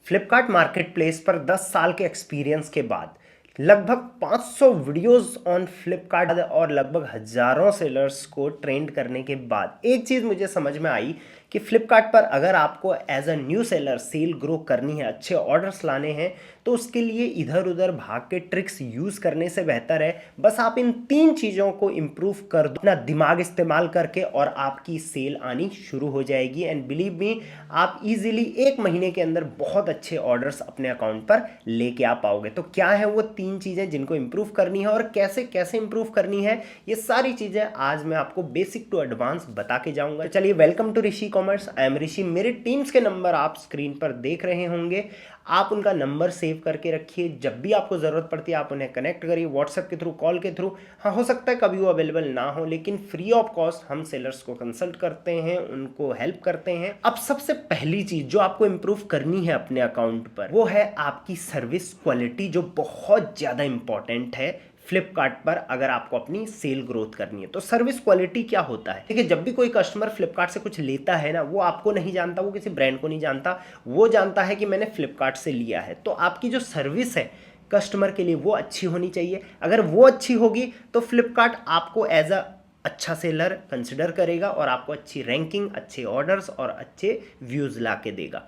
Flipkart marketplace पर 10 साल के एक्सपीरियंस के बाद लगभग 500 वीडियोस ऑन फ्लिपकार्ट और लगभग हजारों सेलर्स को ट्रेंड करने के बाद एक चीज़ मुझे समझ में आई कि फ्लिपकार्ट पर अगर आपको as a new seller sale grow करनी है, अच्छे ऑर्डर्स लाने हैं, तो उसके लिए इधर उधर भाग के ट्रिक्स यूज़ करने से बेहतर है बस आप इन 3 चीज़ों को इम्प्रूव कर दो अपना दिमाग इस्तेमाल करके और आपकी सेल आनी शुरू हो जाएगी। एंड बिलीव मी, आप इजीली 1 महीने के अंदर बहुत अच्छे ऑर्डर्स अपने अकाउंट पर लेके आ पाओगे। तो क्या है वो 3 चीज़ें जिनको इम्प्रूव करनी है और कैसे कैसे इम्प्रूव करनी है, ये सारी चीज़ें आज मैं आपको बेसिक टू एडवांस बता के जाऊँगा। चलिए, welcome to Rishi Commerce. I am Rishi. मेरे टीम्स के नंबर आप स्क्रीन पर देख रहे होंगे, आप उनका नंबर सेव करके रखिए। जब भी आपको ज़रूरत पड़ती है आप उन्हें कनेक्ट करिए, व्हाट्सएप के थ्रू, कॉल के थ्रू। हाँ, हो सकता है कभी वो अवेलेबल ना हो, लेकिन फ्री ऑफ कॉस्ट हम सेलर्स को कंसल्ट करते हैं, उनको हेल्प करते हैं। अब सबसे पहली चीज़ जो आपको इम्प्रूव करनी है अपने अकाउंट पर, वो है आपकी सर्विस क्वालिटी, जो बहुत ज़्यादा इंपॉर्टेंट है फ्लिपकार्ट पर अगर आपको अपनी सेल ग्रोथ करनी है। तो सर्विस क्वालिटी क्या होता है? देखिए, जब भी कोई कस्टमर फ्लिपकार्ट से कुछ लेता है ना, वो आपको नहीं जानता, वो किसी ब्रांड को नहीं जानता, वो जानता है कि मैंने फ्लिपकार्ट से लिया है। तो आपकी जो सर्विस है कस्टमर के लिए वो अच्छी होनी चाहिए। अगर वो अच्छी होगी तो फ्लिपकार्ट आपको एज अ अच्छा सेलर कंसिडर करेगा और आपको अच्छी रैंकिंग, अच्छे ऑर्डर्स और अच्छे व्यूज़ ला के देगा,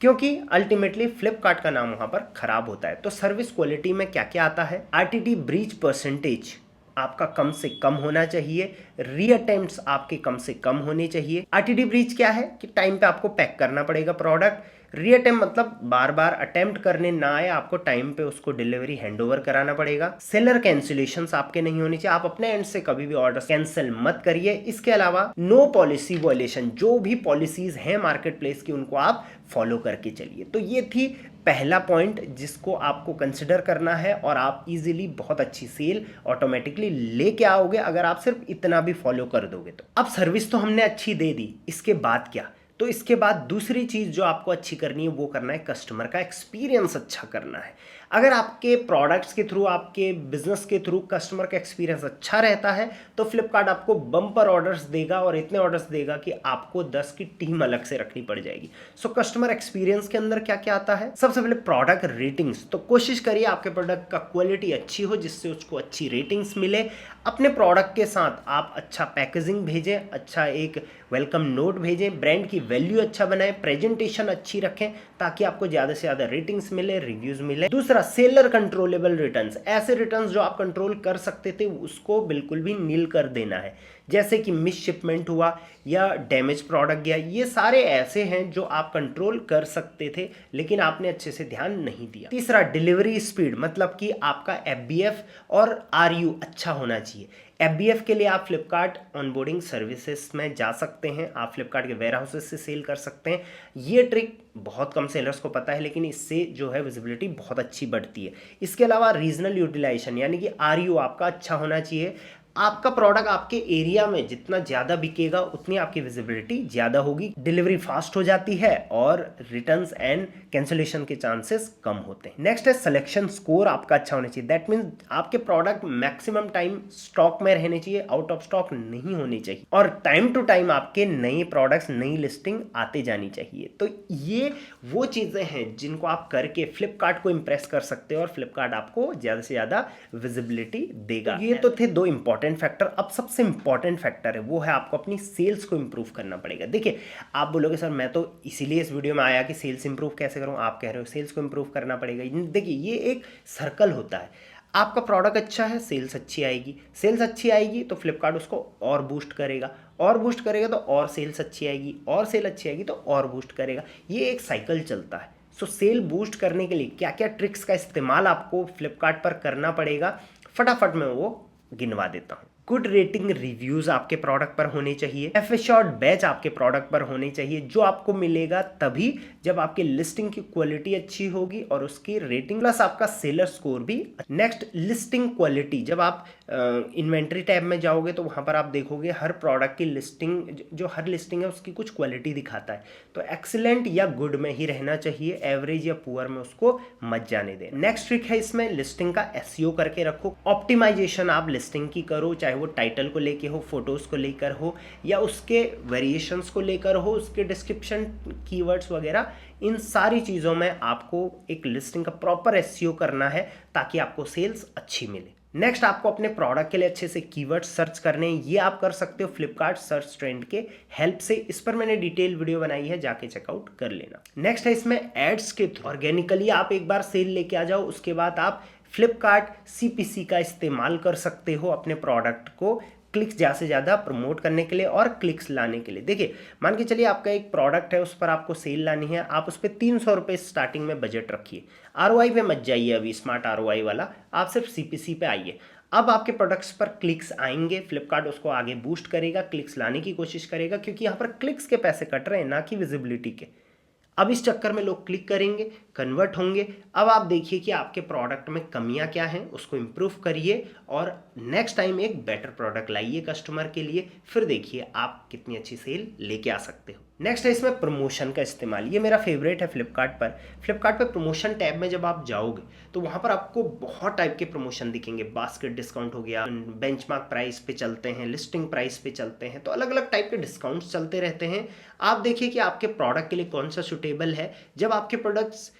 क्योंकि अल्टीमेटली फ्लिपकार्ट का नाम वहां पर खराब होता है। तो सर्विस क्वालिटी में क्या क्या आता है? आरटीडी ब्रीच परसेंटेज आपका कम से कम होना चाहिए, रीअटेम्प्ट्स आपके कम से कम होने चाहिए। आरटीडी ब्रीच क्या है कि टाइम पे आपको पैक करना पड़ेगा प्रोडक्ट। रीअटेम्प्ट मतलब बार बार अटेम्प्ट करने ना आए, आपको टाइम पे उसको डिलीवरी हैंडओवर कराना पड़ेगा। सेलर कैंसिलेशंस आपके नहीं होनी चाहिए, आप अपने एंड से कभी भी ऑर्डर कैंसिल मत करिए। इसके अलावा नो पॉलिसी वायलेशन, जो भी पॉलिसीज हैं मार्केट प्लेस की उनको आप फॉलो करके चलिए। तो ये थी पहला पॉइंट जिसको आपको कंसिडर करना है और आप इजीली बहुत अच्छी सेल ऑटोमेटिकली लेके आओगे अगर आप सिर्फ इतना भी फॉलो कर दोगे। तो अब सर्विस तो हमने अच्छी दे दी, इसके बाद क्या? तो इसके बाद दूसरी चीज़ जो आपको अच्छी करनी है वो करना है कस्टमर का एक्सपीरियंस अच्छा करना है। अगर आपके प्रोडक्ट्स के थ्रू, आपके बिजनेस के थ्रू कस्टमर का एक्सपीरियंस अच्छा रहता है तो फ्लिपकार्ट आपको बम्पर ऑर्डर्स देगा और इतने ऑर्डर्स देगा कि आपको 10 की टीम अलग से रखनी पड़ जाएगी। सो कस्टमर एक्सपीरियंस के अंदर क्या क्या आता है? सबसे पहले प्रोडक्ट रेटिंग्स। तो कोशिश करिए आपके प्रोडक्ट का क्वालिटी अच्छी हो जिससे उसको अच्छी रेटिंग्स मिले। अपने प्रोडक्ट के साथ आप अच्छा पैकेजिंग भेजें, अच्छा एक वेलकम नोट भेजें, ब्रांड की वैल्यू अच्छा बनाएं, प्रेजेंटेशन अच्छी रखें ताकि आपको ज़्यादा से ज़्यादा रेटिंग्स मिले, रिव्यूज़ मिले। दूसरा, सेलर कंट्रोलेबल रिटर्न्स। ऐसे रिटर्न्स जो आप कंट्रोल कर सकते थे उसको बिल्कुल भी नील कर देना है, जैसे कि मिस शिपमेंट हुआ या डैमेज प्रोडक्ट गया। ये सारे ऐसे हैं जो आप कंट्रोल कर सकते थे लेकिन आपने अच्छे से ध्यान नहीं दिया। तीसरा, डिलीवरी स्पीड, मतलब कि आपका एफबीएफ और आरयू अच्छा होना चाहिए। एफबीएफ के लिए आप फ्लिपकार्ट ऑनबोर्डिंग सर्विसेज में जा सकते हैं, आप फ्लिपकार्ट के वेयर हाउसेस से सेल कर सकते हैं। ये ट्रिक बहुत कम सेलर्स को पता है लेकिन इससे जो है विजिबिलिटी बहुत अच्छी बढ़ती है। इसके अलावा रीजनल यूटिलाइजेशन यानी कि आरयू आपका अच्छा होना चाहिए। आपका प्रोडक्ट आपके एरिया में जितना ज़्यादा बिकेगा उतनी आपकी विजिबिलिटी ज़्यादा होगी, डिलीवरी फास्ट हो जाती है और रिटर्न्स एंड कैंसिलेशन के चांसेस कम होते हैं। नेक्स्ट है सिलेक्शन स्कोर आपका अच्छा होना चाहिए। दैट मीन्स आपके प्रोडक्ट मैक्सिमम टाइम स्टॉक में रहने चाहिए, आउट ऑफ स्टॉक नहीं होने चाहिए और टाइम टू टाइम आपके नए प्रोडक्ट्स, नई लिस्टिंग आते जानी चाहिए। तो ये वो चीज़ें हैं जिनको आप करके फ्लिपकार्ट को इम्प्रेस कर सकते हो और फ्लिपकार्ट आपको ज़्यादा से ज़्यादा विजिबिलिटी देगा। ये तो थे 2 इंपॉर्टेंट फैक्टर। अब सबसे इंपॉर्टेंट फैक्टर है वो है आपको अपनी सेल्स को इंप्रूव करना पड़ेगा। देखिए, आप बोलोगे सर मैं तो इसीलिए इस वीडियो में आया कि सेल्स इंप्रूव कैसे करूं, आप कह रहे हो सेल्स को इंप्रूव करना पड़ेगा। देखिए, ये एक सर्कल होता है। आपका प्रोडक्ट अच्छा है, सेल्स अच्छी आएगी, सेल्स अच्छी आएगी तो फ्लिपकार्ट उसको और बूस्ट करेगा, और बूस्ट करेगा तो और सेल्स अच्छी आएगी, और सेल अच्छी आएगी तो और बूस्ट करेगा। ये एक साइकिल चलता है। सो सेल बूस्ट करने के लिए क्या क्या ट्रिक्स का इस्तेमाल आपको फ्लिपकार्ट पर करना पड़ेगा, फटाफट मैं वो गिनवा देता हूँ। गुड रेटिंग रिव्यूज आपके प्रोडक्ट पर होने चाहिए। एफएशॉर्ट बैच आपके प्रोडक्ट पर होने चाहिए, जो आपको मिलेगा तभी जब आपकी लिस्टिंग की क्वालिटी अच्छी होगी और उसकी रेटिंग प्लस आपका सेलर स्कोर भी। Next, listing quality. जब आप इन्वेंट्री टैब में जाओगे तो वहां पर आप देखोगे हर प्रोडक्ट की लिस्टिंग, जो हर लिस्टिंग है उसकी कुछ क्वालिटी दिखाता है। तो एक्सीलेंट या गुड में ही रहना चाहिए, एवरेज या पुअर में उसको मत जाने दें। नेक्स्ट ट्रिक है इसमें लिस्टिंग का एसईओ करके रखो। ऑप्टिमाइजेशन आप लिस्टिंग की करो, चाहे चाहे वो टाइटल को लेके हो, फोटोज़ को लेकर हो, या उसके वेरिएशंस को लेकर हो, उसके डिस्क्रिप्शन, कीवर्ड्स वगैरह, इन सारी चीज़ों में आपको एक लिस्टिंग का प्रॉपर एसईओ करना है ताकि आपको सेल्स अच्छी मिले। नेक्स्ट, आपको अपने प्रोडक्ट के लिए अच्छे से कीवर्ड्स सर्च करने हैं। ये आप कर सकते हो फ्लिपकार्ट सर्च ट्रेंड के हेल्प से। इस पर मैंने डिटेल वीडियो बनाई है, जाके चेकआउट कर लेना। नेक्स्ट है इसमें एड्स के थ्रू ऑर्गेनिकली आप एक बार सेल लेके आ जाओ, उसके बाद आप फ्लिपकार्ट सीपीसी का इस्तेमाल कर सकते हो अपने प्रोडक्ट को क्लिक्स ज़्यादा से ज़्यादा प्रमोट करने के लिए और क्लिक्स लाने के लिए। देखिए, मान के चलिए आपका एक प्रोडक्ट है, उस पर आपको सेल लानी है, आप उस पर 300 रुपये स्टार्टिंग में बजट रखिए। आरओआई पे मत जाइए अभी, स्मार्ट आरओआई वाला, आप सिर्फ सीपीसी पे आइए। अब आपके प्रोडक्ट्स पर क्लिक्स आएंगे, फ्लिपकार्ट उसको आगे बूस्ट करेगा, क्लिक्स लाने की कोशिश करेगा, क्योंकि यहाँ पर क्लिक्स के पैसे कट रहे हैं, ना कि विजिबिलिटी के। अब इस चक्कर में लोग क्लिक करेंगे, कन्वर्ट होंगे। अब आप देखिए कि आपके प्रोडक्ट में कमियां क्या हैं, उसको इम्प्रूव करिए और नेक्स्ट टाइम एक बेटर प्रोडक्ट लाइए कस्टमर के लिए। फिर देखिए आप कितनी अच्छी सेल लेके आ सकते हो। नेक्स्ट है इसमें प्रमोशन का इस्तेमाल। ये मेरा फेवरेट है फ्लिपकार्ट पर। फ्लिपकार्ट पर प्रमोशन टैब में जब आप जाओगे तो वहाँ पर आपको बहुत टाइप के प्रमोशन दिखेंगे। बास्केट डिस्काउंट हो गया, बेंचमार्क प्राइस पे चलते हैं, लिस्टिंग प्राइस पे चलते हैं, तो अलग अलग टाइप के डिस्काउंट्स चलते रहते हैं। आप देखिए कि आपके प्रोडक्ट के लिए कौन सा सुटेबल है। जब आपके प्रोडक्ट्स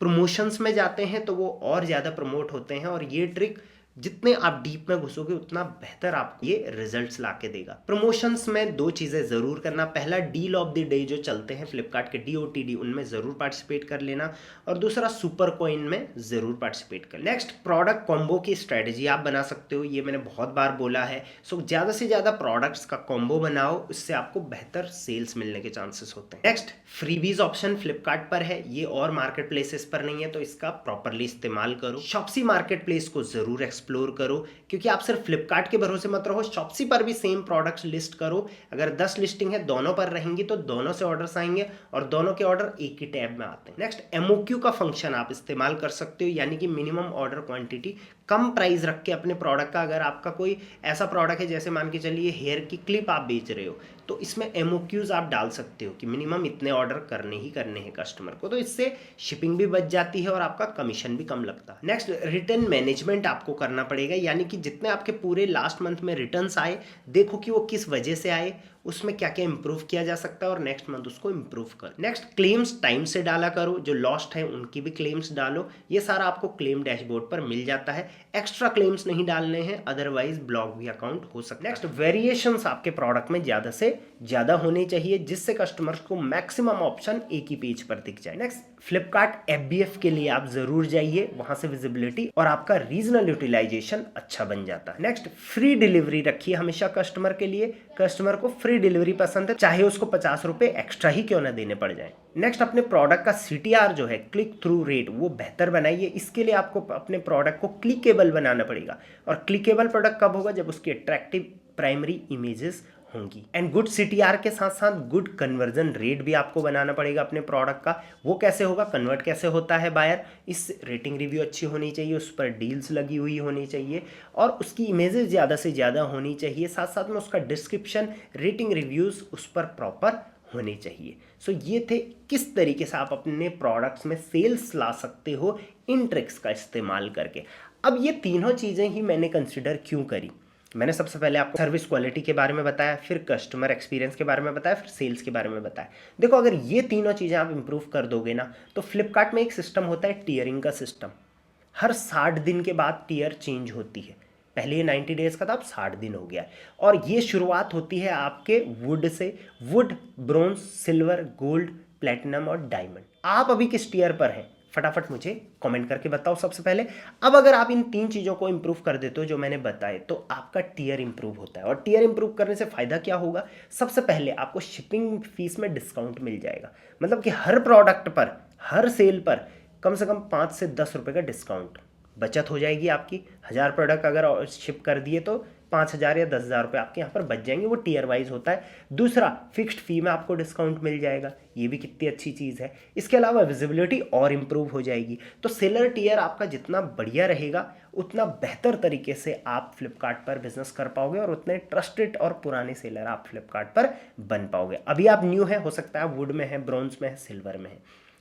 प्रमोशंस में जाते हैं तो वो और ज़्यादा प्रमोट होते हैं, और ये ट्रिक जितने आप डीप में घुसोगे उतना बेहतर आपको ये रिजल्ट्स ला के देगा। प्रमोशंस में दो चीज़ें ज़रूर करना। पहला, डील ऑफ द डे जो चलते हैं फ्लिपकार्ट के DOTD, उनमें ज़रूर पार्टिसिपेट कर लेना, और दूसरा सुपर कॉइन में ज़रूर पार्टिसिपेट कर। नेक्स्ट, प्रोडक्ट कॉम्बो की स्ट्रेटजी आप बना सकते हो। ये मैंने बहुत बार बोला है। सो ज़्यादा से ज़्यादा प्रोडक्ट्स का कॉम्बो बनाओ, इससे आपको बेहतर सेल्स मिलने के चांसेस होते हैं। नेक्स्ट, फ्रीबीज ऑप्शन फ्लिपकार्ट पर है, ये और मार्केट प्लेसेस पर नहीं है, तो इसका प्रॉपरली इस्तेमाल करो। शॉप्सी मार्केट प्लेस को ज़रूर एक्सप्लोर करो, क्योंकि आप सिर्फ फ्लिपकार्ट के भरोसे मत रहो, शॉप्सी पर भी सेम प्रोडक्ट्स लिस्ट करो। अगर 10 लिस्टिंग है, दोनों पर रहेंगी तो दोनों से ऑर्डर्स आएंगे, और दोनों के ऑर्डर एक ही टैब में आते हैं। नेक्स्ट, MOQ का फंक्शन आप इस्तेमाल कर सकते हो, यानी कि मिनिमम ऑर्डर क्वांटिटी। कम प्राइस रख के अपने प्रोडक्ट का, अगर आपका कोई ऐसा प्रोडक्ट है जैसे मान के चलिए हेयर की क्लिप आप बेच रहे हो, तो इसमें MOQs आप डाल सकते हो कि मिनिमम इतने ऑर्डर करने ही करने हैं कस्टमर को, तो इससे शिपिंग भी बच जाती है और आपका कमीशन भी कम लगता है। नेक्स्ट, रिटर्न मैनेजमेंट आपको करना पड़ेगा, यानी कि जितने आपके पूरे लास्ट मंथ में रिटर्न्स आए, देखो कि वो किस वजह से आए, उसमें क्या क्या इंप्रूव किया जा सकता है, और नेक्स्ट मंथ उसको इंप्रूव करो। नेक्स्ट, क्लेम्स टाइम से डाला करो, जो लॉस्ट है उनकी भी क्लेम्स डालो। ये सारा आपको क्लेम डैशबोर्ड पर मिल जाता है। एक्स्ट्रा क्लेम्स नहीं डालने हैं, अदरवाइज ब्लॉक भी अकाउंट हो सकता है। नेक्स्ट, वेरिएशंस आपके प्रोडक्ट में ज़्यादा से ज़्यादा होनी चाहिए, जिससे कस्टमर्स को मैक्सिमम ऑप्शन एक ही पेज पर दिख जाए। नेक्स्ट, फ्लिपकार्ट FBF के लिए आप जरूर जाइए, वहां से विजिबिलिटी और आपका रीजनल यूटिलाइजेशन अच्छा बन जाता है। नेक्स्ट, फ्री डिलीवरी रखिए हमेशा कस्टमर के लिए। कस्टमर को फ्री डिलीवरी पसंद है, चाहे उसको 50 रुपये एक्स्ट्रा ही क्यों ना देने पड़ जाए। नेक्स्ट, अपने प्रोडक्ट का CTR जो है, क्लिक थ्रू रेट, वो बेहतर बनाइए। इसके लिए आपको अपने प्रोडक्ट को क्लिकेबल बनाना पड़ेगा, और क्लिकेबल प्रोडक्ट कब होगा, जब उसकी अट्रैक्टिव प्राइमरी इमेजेस होंगी। एंड गुड CTR के साथ साथ गुड कन्वर्जन रेट भी आपको बनाना पड़ेगा अपने प्रोडक्ट का। वो कैसे होगा, कन्वर्ट कैसे होता है बायर, इस रेटिंग रिव्यू अच्छी होनी चाहिए, उस पर डील्स लगी हुई होनी चाहिए, और उसकी इमेजेस ज़्यादा से ज़्यादा होनी चाहिए। साथ साथ में उसका डिस्क्रिप्शन, रेटिंग रिव्यूज़ उस पर प्रॉपर होने चाहिए। सो ये थे किस तरीके से आप अपने प्रोडक्ट्स में सेल्स ला सकते हो इन ट्रिक्स का इस्तेमाल करके। अब ये तीनों चीज़ें ही मैंने कंसिडर क्यों करी। मैंने सबसे पहले आपको सर्विस क्वालिटी के बारे में बताया, फिर कस्टमर एक्सपीरियंस के बारे में बताया, फिर सेल्स के बारे में बताया। देखो, अगर ये तीनों चीज़ें आप इंप्रूव कर दोगे ना, तो फ्लिपकार्ट में एक सिस्टम होता है टियरिंग का सिस्टम। हर 60 दिन के बाद टियर चेंज होती है। पहले ये 90 डेज़ का था, अब 60 दिन हो गया है। और ये शुरुआत होती है आपके would say, would, bronze, silver, gold, platinum और डायमंड। आप अभी किस टियर पर हैं, फटाफट मुझे कमेंट करके बताओ सबसे पहले। अब अगर आप इन 3 चीज़ों को इंप्रूव कर देते हो जो मैंने बताए, तो आपका टियर इंप्रूव होता है। और टियर इंप्रूव करने से फ़ायदा क्या होगा, सबसे पहले आपको शिपिंग फीस में डिस्काउंट मिल जाएगा। मतलब कि हर प्रोडक्ट पर, हर सेल पर कम से कम 5 से 10 रुपये का डिस्काउंट बचत हो जाएगी आपकी। 1000 प्रोडक्ट अगर शिप कर दिए तो 5000 या 10,000 रुपये आपके यहाँ पर बच जाएंगे। वो टियर वाइज होता है। दूसरा, फिक्स्ड फी में आपको डिस्काउंट मिल जाएगा, ये भी कितनी अच्छी चीज़ है। इसके अलावा विजिबिलिटी और इम्प्रूव हो जाएगी। तो सेलर टियर आपका जितना बढ़िया रहेगा, उतना बेहतर तरीके से आप फ्लिपकार्ट पर बिजनेस कर पाओगे, और उतने ट्रस्टेड और पुराने सेलर आप फ्लिपकार्ट पर बन पाओगे। अभी आप न्यू है, हो सकता है आप वुड में है, ब्रॉन्ज में है, सिल्वर में है,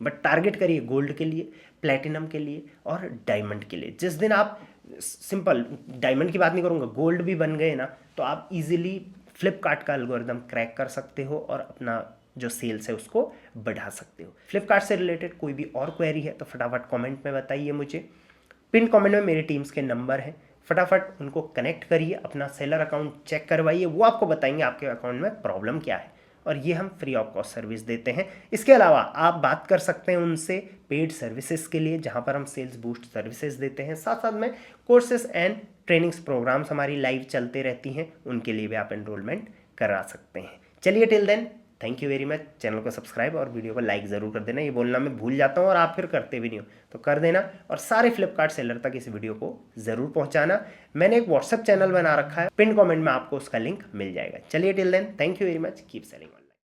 बट टारगेट करिए गोल्ड के लिए, प्लेटिनम के लिए और डायमंड के लिए। जिस दिन आप सिंपल, डायमंड की बात नहीं करूँगा, गोल्ड भी बन गए ना, तो आप इजीली फ्लिपकार्ट का एल्गोरिदम क्रैक कर सकते हो और अपना जो सेल्स है उसको बढ़ा सकते हो। फ्लिपकार्ट से रिलेटेड कोई भी और क्वेरी है तो फटाफट कमेंट में बताइए मुझे। पिन कमेंट में मेरे टीम्स के नंबर हैं, फटाफट उनको कनेक्ट करिए, अपना सेलर अकाउंट चेक करवाइए, वो आपको बताएंगे आपके अकाउंट में प्रॉब्लम क्या है, और ये हम फ्री ऑफ कॉस्ट सर्विस देते हैं। इसके अलावा आप बात कर सकते हैं उनसे पेड सर्विसेज के लिए, जहां पर हम सेल्स बूस्ट सर्विसेज देते हैं। साथ साथ में कोर्सेज एंड ट्रेनिंग्स प्रोग्राम्स हमारी लाइव चलते रहती हैं, उनके लिए भी आप एनरोलमेंट करा सकते हैं। चलिए till then, thank you very much. Channel को सब्सक्राइब और वीडियो को लाइक ज़रूर कर देना, ये बोलना मैं भूल जाता हूँ और आप फिर करते भी नहीं हो, तो कर देना। और सारे फ्लिपकार्ट सेलर तक इस वीडियो को ज़रूर पहुँचाना। मैंने एक व्हाट्सएप चैनल बना रखा है, पिन कमेंट में आपको उसका लिंक मिल जाएगा। चलिए till then, thank you very much, keep selling.